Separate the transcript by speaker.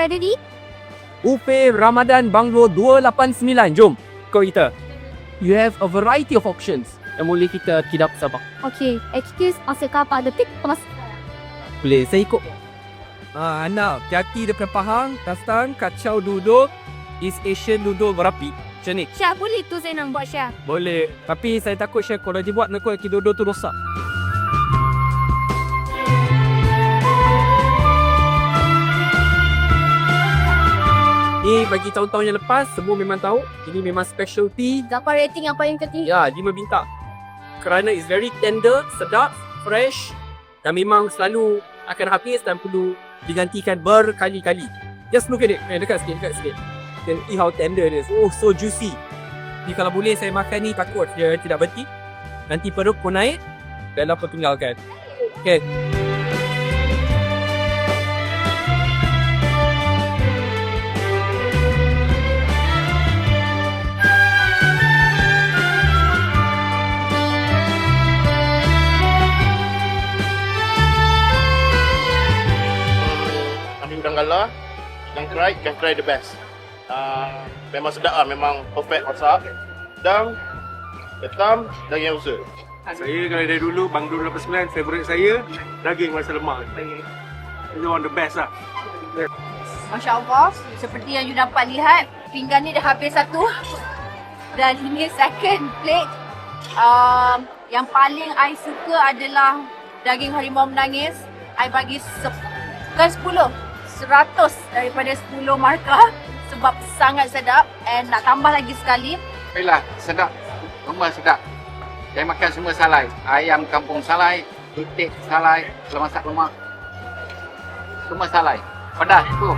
Speaker 1: berada di?
Speaker 2: Buffet Ramadan Bungalow 289. Jom kau kita. You have a variety of options yang boleh kita kidap Sabah.
Speaker 1: Okey, excuse masa kau apa detik kemas.
Speaker 2: Boleh, saya ikut. Anak, hati daripada Pahang, Dastan, kacau duduk, East Asian duduk berapi. Macam ni.
Speaker 1: Syah, boleh tu saya nak buat Syah.
Speaker 2: Boleh. Tapi saya takut Syah kalau dia buat nak kaki duduk tu rosak. Ni bagi tahun-tahun yang lepas, semua memang tahu. Ini memang specialty.
Speaker 1: Dapat rating yang paling tinggi.
Speaker 2: Ya, 5 bintang. Kerana it's very tender, sedap, fresh dan memang selalu akan habis dan perlu digantikan berkali-kali. Just look at it. Dekat sikit, dekat sikit. Then see how tender it is. Oh, so juicy. Jadi kalau boleh saya makan ni, takut dia tidak berhenti. Nanti perut pun naik dan dapat tinggalkan. Okay.
Speaker 3: Kambing udang galah, ikan cry the best. Memang sedap lah, memang perfect masak. Udang, ketam, daging usa.
Speaker 4: Saya kalau dari dulu, Bang Dul 89, favourite saya, daging masa lemak. Itu one of the best lah.
Speaker 5: Masya Allah, seperti yang you dapat lihat, pinggan ni dah habis satu. Dan ini second plate. Yang paling I suka adalah daging harimau menangis. I bagi bukan 10, 100 daripada 10 markah. Sebab sangat sedap. And nak tambah lagi sekali.
Speaker 6: Baiklah, sedap. Semua sedap. Saya makan semua salai. Ayam kampung salai, itik salai, lemak lemak. Semua salai. Pedas tu.